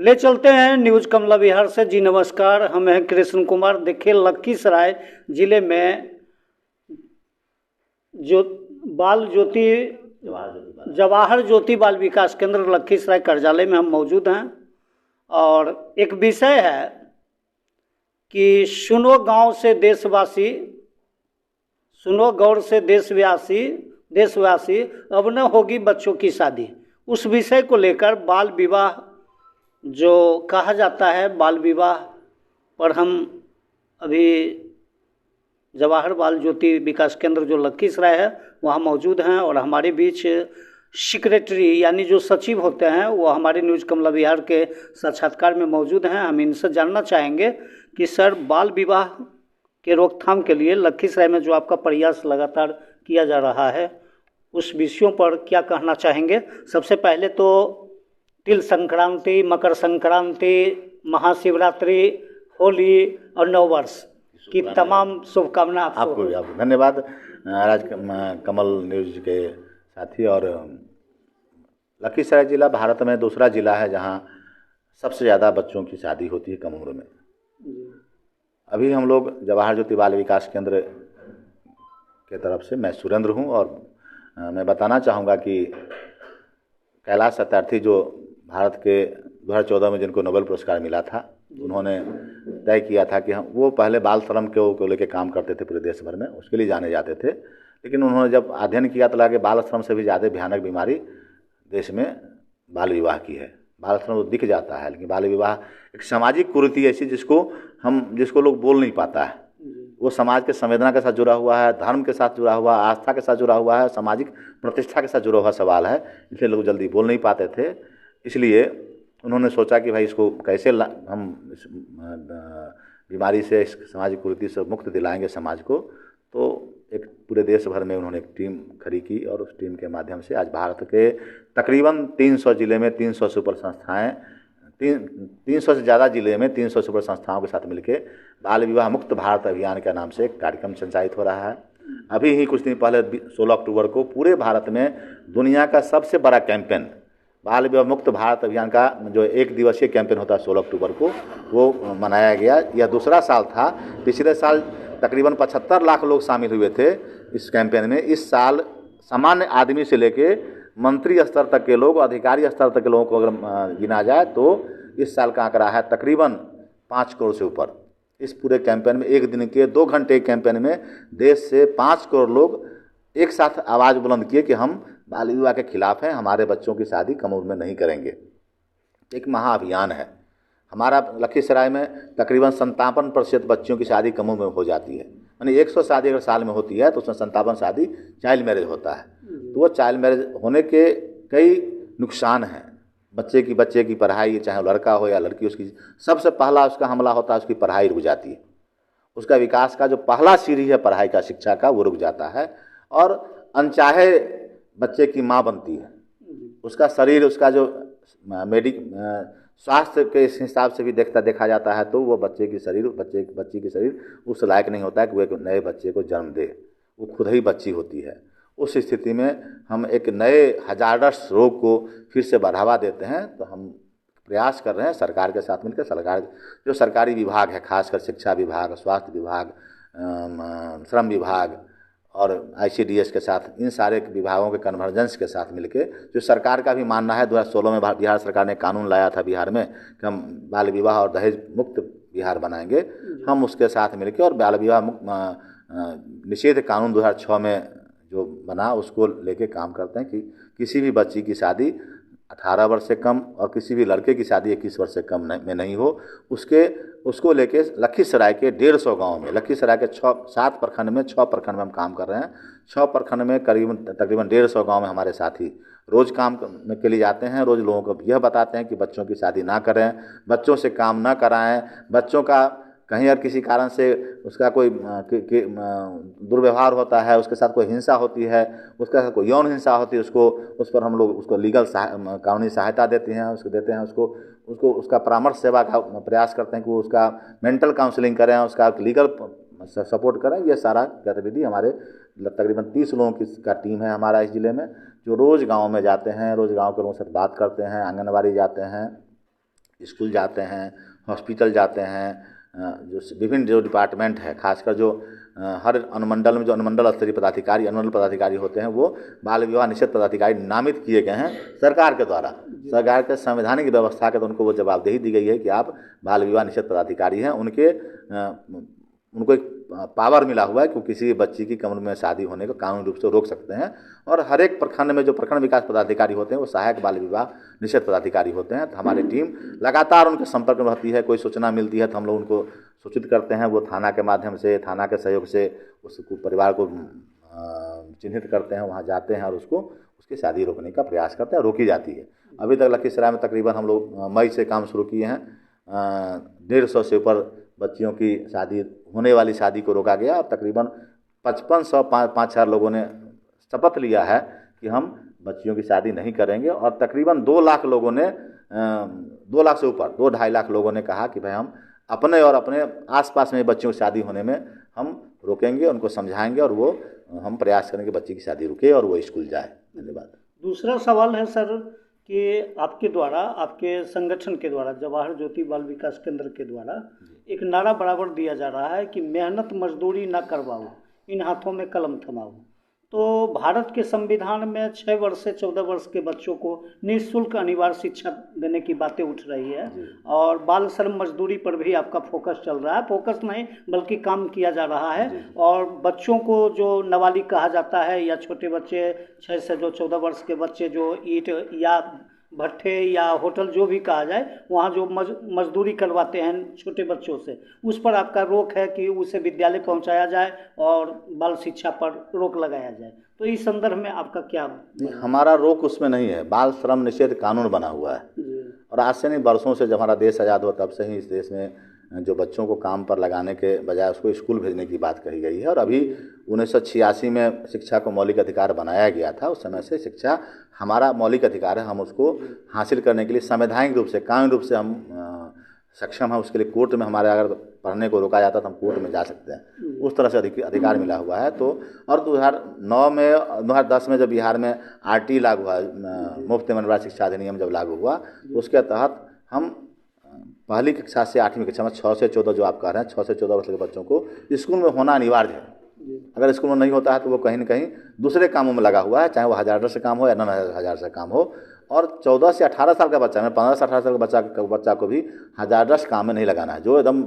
ले चलते हैं न्यूज कमला विहार से। जी नमस्कार, हम हैं कृष्ण कुमार। देखिए, लखीसराय जिले में जो बाल ज्योति जवाहर ज्योति बाल विकास केंद्र लखीसराय कार्यालय में हम मौजूद हैं और एक विषय है कि सुनो गांव से देशवासी, सुनो गौर से देशवासी अब न होगी बच्चों की शादी। उस विषय को लेकर बाल विवाह जो कहा जाता है, बाल विवाह पर हम अभी जवाहर बाल ज्योति विकास केंद्र जो लखीसराय है वहाँ मौजूद हैं और हमारे बीच सेक्रेटरी यानी जो सचिव होते हैं वो हमारे न्यूज कमला विहार के साक्षात्कार में मौजूद हैं। हम इनसे जानना चाहेंगे कि सर, बाल विवाह के रोकथाम के लिए लखीसराय में जो आपका प्रयास लगातार किया जा रहा है उस विषयों पर क्या कहना चाहेंगे। सबसे पहले तो तिल संक्रांति, मकर संक्रांति, महाशिवरात्रि, होली और नववर्ष की तमाम शुभकामना आपको भी। आपको धन्यवाद राज कमल न्यूज के साथी। और लखीसराय जिला भारत में दूसरा जिला है जहां सबसे ज़्यादा बच्चों की शादी होती है कम उम्र में। अभी हम लोग जवाहर ज्योति बाल विकास केंद्र के तरफ से, मैं सुरेंद्र हूं और मैं बताना चाहूँगा कि कैलाश सत्यार्थी जो भारत के 2014 में जिनको नोबेल पुरस्कार मिला था, उन्होंने तय किया था कि हम वो पहले बाल श्रम को लेकर काम करते थे पूरे देश भर में, उसके लिए जाने जाते थे। लेकिन उन्होंने जब अध्ययन किया तो लगा कि बाल श्रम से भी ज़्यादा भयानक बीमारी देश में बाल विवाह की है। बाल श्रम तो दिख जाता है लेकिन बाल विवाह एक सामाजिक कुरीति ऐसी जिसको लोग बोल नहीं पाता है। वो समाज के संवेदना के साथ जुड़ा हुआ है, धर्म के साथ जुड़ा हुआ, आस्था के साथ जुड़ा हुआ है, सामाजिक प्रतिष्ठा के साथ जुड़ा हुआ सवाल है, इसलिए लोग जल्दी बोल नहीं पाते थे। इसलिए उन्होंने सोचा कि भाई इसको कैसे हम इस बीमारी से, इस सामाजिक कुरीति से मुक्त दिलाएंगे समाज को। तो एक पूरे देश भर में उन्होंने एक टीम खड़ी की और उस टीम के माध्यम से आज भारत के तकरीबन 300 जिले में 300 सुपर संस्थाएँ, 300 से ज़्यादा जिले में 300 सुपर संस्थाओं के साथ मिलकर बाल विवाह मुक्त भारत अभियान के नाम से एक कार्यक्रम संचालित हो रहा है। अभी ही कुछ दिन पहले 16 अक्टूबर को पूरे भारत में दुनिया का सबसे बड़ा कैंपेन बाल विवाह मुक्त भारत अभियान का जो एक दिवसीय कैंपेन होता है 16 अक्टूबर को, वो मनाया गया। यह दूसरा साल था। पिछले साल तकरीबन 75 लाख लोग शामिल हुए थे इस कैंपेन में। इस साल सामान्य आदमी से लेके मंत्री स्तर तक के लोग, अधिकारी स्तर तक के लोगों को अगर गिना जाए तो इस साल का आंकड़ा है तकरीबन 5 करोड़ से ऊपर। इस पूरे कैंपेन में, एक दिन के 2 घंटे के कैंपेन में देश से 5 करोड़ लोग एक साथ आवाज़ बुलंद किए कि हम बाल विवाह के खिलाफ हैं, हमारे बच्चों की शादी कम उम्र में नहीं करेंगे। एक महाअभियान है। हमारा लखीसराय में तकरीबन 57% बच्चों की शादी कम उम्र में हो जाती है। यानी 100 शादी अगर साल में होती है तो उसमें 57 शादी चाइल्ड मैरिज होता है। तो वो चाइल्ड मैरिज होने के कई नुकसान हैं। बच्चे की पढ़ाई, चाहे लड़का हो या लड़की, उसकी सबसे पहला उसका हमला होता है, उसकी पढ़ाई रुक जाती है। उसका विकास का जो पहला सीढ़ी है पढ़ाई का, शिक्षा का, वो रुक जाता है और अनचाहे बच्चे की माँ बनती है। उसका शरीर, उसका जो स्वास्थ्य के हिसाब से भी देखा जाता है तो वो बच्ची की शरीर उस लायक नहीं होता है कि वो एक नए बच्चे को जन्म दे। वो खुद ही बच्ची होती है। उस स्थिति में हम एक नए हजारस रोग को फिर से बढ़ावा देते हैं। तो हम प्रयास कर रहे हैं सरकार के साथ मिलकर। जो सरकारी विभाग है, खासकर शिक्षा विभाग, स्वास्थ्य विभाग, श्रम विभाग और ICDS के साथ, इन सारे विभागों के कन्वर्जेंस के साथ मिलके, जो सरकार का भी मानना है, 2016 में बिहार सरकार ने कानून लाया था बिहार में कि हम बाल विवाह और दहेज मुक्त बिहार बनाएंगे। हम उसके साथ मिलके और बाल विवाह मुक्त निषेध कानून 2006 में जो बना उसको लेके काम करते हैं कि किसी भी बच्ची की शादी 18 वर्ष से कम और किसी भी लड़के की शादी 21 वर्ष से कम में नहीं हो। उसको लेके लखीसराय के 150 गांव में, लखीसराय के 7 प्रखंड में, 6 प्रखंड में हम काम कर रहे हैं। 6 प्रखंड में तकरीबन 150 गांव में हमारे साथी रोज़ काम के लिए जाते हैं। रोज़ लोगों को यह बताते हैं कि बच्चों की शादी ना करें, बच्चों से काम ना कराएं। बच्चों का कहीं अगर किसी कारण से उसका कोई दुर्व्यवहार होता है, उसके साथ कोई हिंसा होती है, उसके साथ कोई यौन हिंसा होती है, उस पर हम लोग उसको लीगल कानूनी सहायता देते हैं, उसको उसका परामर्श सेवा का प्रयास करते हैं कि वो उसका मेंटल काउंसलिंग करें, उसका लीगल सपोर्ट करें। ये सारा गतिविधि हमारे तकरीबन 30 लोगों का टीम है हमारा इस ज़िले में, जो रोज़ गाँव में जाते हैं, रोज़ गाँव के लोगों से बात करते हैं, आंगनबाड़ी जाते हैं, स्कूल जाते हैं, हॉस्पिटल जाते हैं, जो विभिन्न जो डिपार्टमेंट है, खासकर जो हर अनुमंडल में जो अनुमंडल स्तरीय पदाधिकारी, अनुमंडल पदाधिकारी होते हैं, वो बाल विवाह निषेध पदाधिकारी नामित किए गए हैं सरकार के द्वारा। सरकार के संवैधानिक व्यवस्था के तो उनको वो जवाबदेही दी गई है कि आप बाल विवाह निषेध पदाधिकारी हैं। उनको एक पावर मिला हुआ है कि किसी बच्ची की कम उम्र में शादी होने को कानूनी रूप से रोक सकते हैं। और हर एक प्रखंड में जो प्रखंड विकास पदाधिकारी होते हैं वो सहायक बाल विवाह निषेध पदाधिकारी होते हैं। तो हमारी टीम लगातार उनके संपर्क में रहती है। कोई सूचना मिलती है तो हम लोग उनको सूचित करते हैं। वो थाना के माध्यम से, थाना के सहयोग से उस परिवार को चिन्हित करते हैं, वहाँ जाते हैं और उसकी शादी रोकने का प्रयास करते हैं, रोकी जाती है। अभी तक लखीसराय में तकरीबन हम लोग मई से काम शुरू किए हैं, 150 से ऊपर बच्चियों की शादी, होने वाली शादी को रोका गया और तकरीबन 5500 5,000 लोगों ने शपथ लिया है कि हम बच्चियों की शादी नहीं करेंगे। और तकरीबन 2 लाख लोगों ने 2 लाख से ऊपर 2-2.5 लाख लोगों ने कहा कि भाई हम अपने और अपने आसपास में बच्चियों की शादी होने में हम रोकेंगे, उनको समझाएंगे और वो हम प्रयास करेंगे बच्ची की शादी रुके और वो स्कूल जाए। धन्यवाद। दूसरा सवाल है सर कि आपके द्वारा, आपके संगठन के द्वारा, जवाहर ज्योति बाल विकास केंद्र के द्वारा एक नारा बराबर दिया जा रहा है कि मेहनत मजदूरी ना करवाओ, इन हाथों में कलम थमाओ। तो भारत के संविधान में 6 वर्ष से 14 वर्ष के बच्चों को निःशुल्क अनिवार्य शिक्षा देने की बातें उठ रही है और बाल श्रम मजदूरी पर भी आपका फोकस चल रहा है। फोकस नहीं बल्कि काम किया जा रहा है। और बच्चों को जो नाबालिग कहा जाता है या छोटे बच्चे 6 से जो 14 वर्ष के बच्चे जो ईंट या भट्ठे या होटल जो भी कहा जाए, वहाँ जो मजदूरी करवाते हैं छोटे बच्चों से, उस पर आपका रोक है कि उसे विद्यालय पहुँचाया जाए और बाल शिक्षा पर रोक लगाया जाए। तो इस संदर्भ में आपका क्या? हमारा रोक उसमें नहीं है। बाल श्रम निषेध कानून बना हुआ है और आज से नहीं, वर्षों से, जब हमारा देश आज़ाद हुआ तब से ही इस देश में जो बच्चों को काम पर लगाने के बजाय उसको स्कूल भेजने की बात कही गई है। और अभी 1986 में शिक्षा को मौलिक अधिकार बनाया गया था। उस समय से शिक्षा हमारा मौलिक अधिकार है। हम उसको हासिल करने के लिए संवैधानिक रूप से, कानूनी रूप से हम सक्षम हैं। उसके लिए कोर्ट में हमारे अगर पढ़ने को रोका जाता तो हम कोर्ट में जा सकते हैं। उस तरह से अधिकार मिला हुआ है। तो और 2009 में 2010 में जब बिहार में RT लागू हुआ, मुफ्त एवं निःशुल्क शिक्षा अधिनियम जब लागू हुआ, तो उसके तहत हम पहली कक्षा से 8वीं कक्षा में 6 से 14 जो आप कह रहे हैं, 6 से 14 वर्ष के बच्चों को स्कूल में होना अनिवार्य है। अगर स्कूल में नहीं होता है तो वो कहीं न कहीं दूसरे कामों में लगा हुआ है, चाहे वो हज़ार से काम हो या 9,000 से काम हो। और 14 से 18 साल का बच्चा, में 15 से 18 साल के बच्चा को भी हज़ार काम में नहीं लगाना है, जो एकदम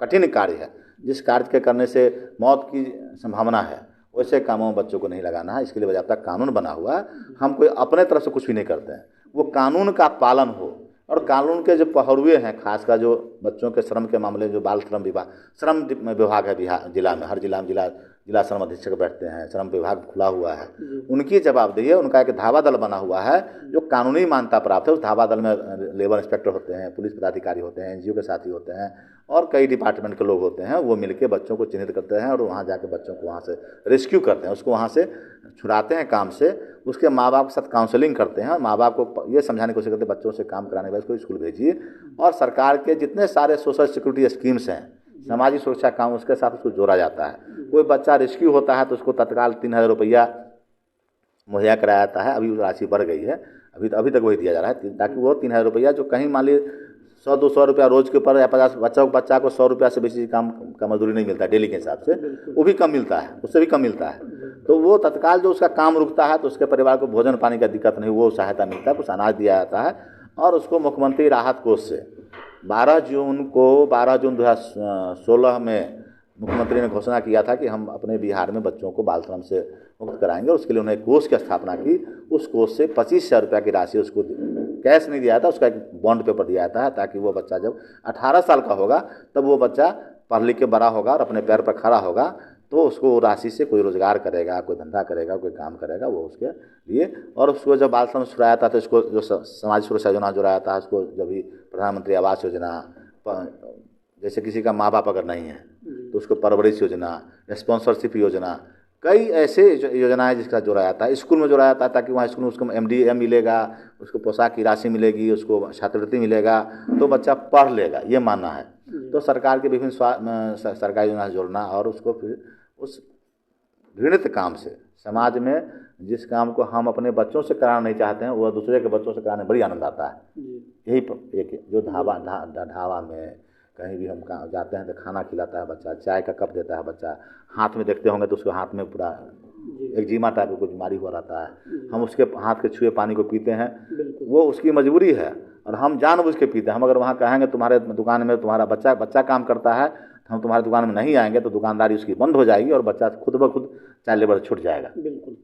कठिन कार्य है, जिस कार्य के करने से मौत की संभावना है, वैसे कामों में बच्चों को नहीं लगाना है। इसके लिए बाकायदा कानून बना हुआ है। हम कोई अपने तरफ से कुछ भी नहीं करते हैं, वो कानून का पालन हो। और कानून के जो पहलुए हैं, खासकर जो बच्चों के श्रम के मामले में जो बाल श्रम विभाग है बिहार जिला में, हर जिला में जिला श्रम अधीक्षक बैठते हैं, श्रम विभाग खुला हुआ है, उनकी जवाबदेही है। उनका एक धावा दल बना हुआ है जो कानूनी मान्यता प्राप्त है। उस धावा दल में लेबर इंस्पेक्टर होते हैं, पुलिस पदाधिकारी होते हैं, NGO के साथी होते हैं और कई डिपार्टमेंट के लोग होते हैं। वो मिलके बच्चों को चिन्हित करते हैं और वहाँ जाके बच्चों को वहाँ से रेस्क्यू करते हैं, उसको वहाँ से छुड़ाते हैं काम से। उसके माँ बाप के साथ काउंसलिंग करते हैं, माँ बाप को ये समझाने की कोशिश करते हैं बच्चों से काम कराने के बाद इसको स्कूल भेजिए। और सरकार के जितने सारे सोशल सिक्योरिटी स्कीम्स हैं, सामाजिक सुरक्षा काम, उसके साथ उसको जोड़ा जाता है। कोई बच्चा रेस्क्यू होता है तो उसको तत्काल 3,000 रुपया मुहैया कराया जाता है। अभी राशि बढ़ गई है, अभी तक वही दिया जा रहा है, ताकि वो 3,000 रुपया जो कहीं मान ली 100-200 रुपया रोज के ऊपर या 50 बच्चा को 100 रुपया से बेसी काम का मजदूरी नहीं मिलता डेली के हिसाब से, वो भी कम मिलता है, उससे भी कम मिलता है। तो वो तत्काल जो उसका काम रुकता है तो उसके परिवार को भोजन पानी का दिक्कत नहीं, वो सहायता मिलता है, कुछ अनाज दिया जाता है। और उसको मुख्यमंत्री राहत कोष से 12 जून 2016 में मुख्यमंत्री ने घोषणा किया था कि हम अपने बिहार में बच्चों को बाल श्रम से मुक्त कराएंगे। और उसके लिए उन्होंने एक कोष की स्थापना की। उस कोष से 25,000 रुपया की राशि उसको कैश नहीं दिया था, उसका एक बॉन्ड पेपर दिया था, ताकि वो बच्चा जब 18 साल का होगा तब वो बच्चा पढ़ लिख के बड़ा होगा और अपने पैर पर खड़ा होगा, तो उसको राशि से कोई रोजगार करेगा, कोई धंधा करेगा, कोई काम करेगा, वो उसके लिए। और उसको जब बाल श्रम छुड़ाया था तो इसको जो समाज सुरक्षा योजना जुड़ाया था, उसको जब भी प्रधानमंत्री आवास योजना, जैसे किसी का माँ बाप अगर नहीं है तो उसको परवरिश योजना, स्पॉन्सरशिप योजना, कई ऐसे योजनाएं जिसका जोड़ा जाता है। स्कूल में जोड़ा जाता है ताकि वहाँ स्कूल में उसको MDM मिलेगा, उसको पोशाक की राशि मिलेगी, उसको छात्रवृत्ति मिलेगा, तो बच्चा पढ़ लेगा, ये मानना है। तो सरकार के विभिन्न सरकारी योजना से जोड़ना और उसको फिर उस घृणित काम से, समाज में जिस काम को हम अपने बच्चों से कराना नहीं चाहते हैं, वह दूसरे के बच्चों से कराने में बड़ी आनंद आता है। यही एक जो ढाबा में कहीं भी हम जाते हैं तो खाना खिलाता है बच्चा, चाय का कप देता है बच्चा, हाथ में देखते होंगे तो उसके हाथ में पूरा एक्जिमा टाइप का कुछ बीमारी हुआ रहता है, हम उसके हाथ के छुए पानी को पीते हैं, वो उसकी मजबूरी है और हम जानबूझ के पीते हैं। हम अगर वहाँ कहेंगे तुम्हारे दुकान में तुम्हारा बच्चा काम करता है, हम तुम्हारे दुकान में नहीं आएंगे तो दुकानदारी उसकी बंद हो जाएगी और बच्चा खुद ब खुद चाइल्ड लेबर छूट जाएगा। बिल्कुल।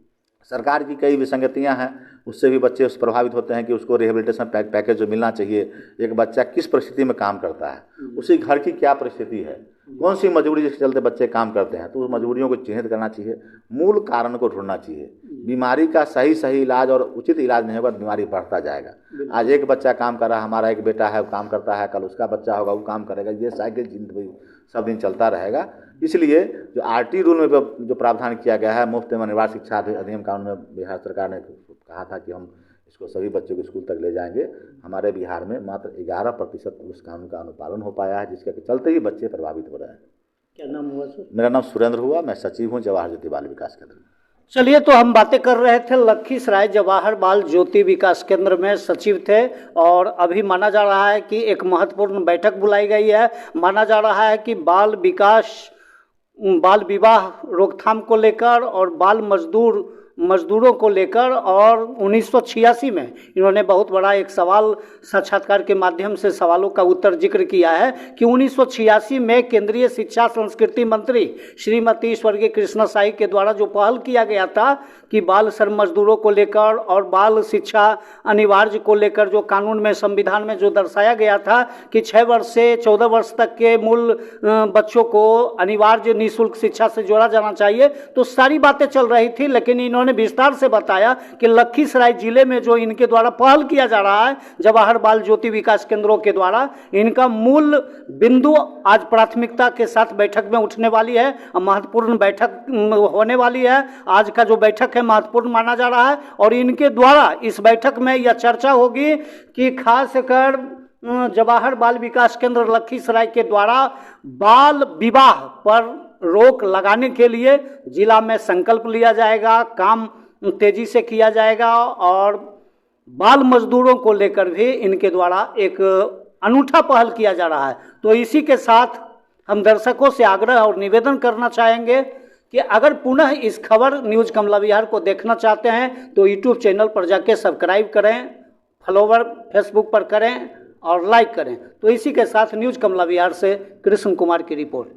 सरकार की कई विसंगतियां हैं, उससे भी बच्चे उस प्रभावित होते हैं कि उसको रिहेबिलिटेशन पैकेज जो मिलना चाहिए, एक बच्चा किस परिस्थिति में काम करता है, उसी घर की क्या परिस्थिति है, कौन सी मजबूरी जिसके चलते बच्चे काम करते हैं, तो उस मजबूरियों को चिन्हित करना चाहिए, मूल कारण को ढूंढना चाहिए। बीमारी का सही इलाज और उचित इलाज नहीं होगा तो बीमारी बढ़ता जाएगा। आज एक बच्चा काम कर रहा है, हमारा एक बेटा है वो काम करता है, कल उसका बच्चा होगा वो काम करेगा, ये साइकिल जिंदगी सब दिन चलता रहेगा। इसलिए जो आरटी रूल में जो प्रावधान किया गया है, मुफ्त एवं अनिवार्य शिक्षा अधिनियम कानून में बिहार सरकार ने कहा था कि हम इसको सभी बच्चों को स्कूल तक ले जाएंगे। हमारे बिहार में मात्र 11% उस कानून का अनुपालन हो पाया है, जिसके चलते ही बच्चे प्रभावित हो रहे हैं। क्या नाम हुआ सर? मेरा नाम सुरेंद्र हुआ, मैं सचिव हूँ जवाहर ज्योति बाल विकास केंद्र में। चलिए, तो हम बातें कर रहे थे लखीसराय जवाहर बाल ज्योति विकास केंद्र में सचिव थे और अभी माना जा रहा है कि एक महत्वपूर्ण बैठक बुलाई गई है। माना जा रहा है कि बाल विवाह रोकथाम को लेकर और बाल मजदूरों को लेकर, और 1986 में इन्होंने बहुत बड़ा एक सवाल साक्षात्कार के माध्यम से सवालों का उत्तर जिक्र किया है कि 1986 में केंद्रीय शिक्षा संस्कृति मंत्री श्रीमती स्वर्गीय कृष्णा साई के द्वारा जो पहल किया गया था कि बाल श्रम मजदूरों को लेकर और बाल शिक्षा अनिवार्य को लेकर जो कानून में संविधान में जो दर्शाया गया था कि 6 वर्ष से 14 वर्ष तक के मूल बच्चों को अनिवार्य निःशुल्क शिक्षा से जोड़ा जाना चाहिए, तो सारी बातें चल रही थी। लेकिन इन्होंने विस्तार से बताया कि लखीसराय जिले में जो इनके द्वारा पहल किया जा रहा है जवाहर बाल ज्योति विकास केंद्रों के द्वारा, इनका मूल बिंदु आज प्राथमिकता के साथ बैठक में उठने वाली है, महत्वपूर्ण बैठक होने वाली है। आज का जो बैठक है महत्वपूर्ण माना जा रहा है और इनके द्वारा इस बैठक में यह चर्चा होगी कि खासकर जवाहर बाल विकास केंद्र लखीसराय के द्वारा बाल विवाह पर रोक लगाने के लिए जिला में संकल्प लिया जाएगा, काम तेजी से किया जाएगा और बाल मजदूरों को लेकर भी इनके द्वारा एक अनूठा पहल किया जा रहा है। तो इसी के साथ हम दर्शकों से आग्रह और निवेदन करना चाहेंगे कि अगर पुनः इस खबर न्यूज़ कमला विहार को देखना चाहते हैं तो यूट्यूब चैनल पर जाके सब्सक्राइब करें, फॉलोवर फेसबुक पर करें और लाइक करें। तो इसी के साथ न्यूज़ कमला विहार से कृष्ण कुमार की रिपोर्ट।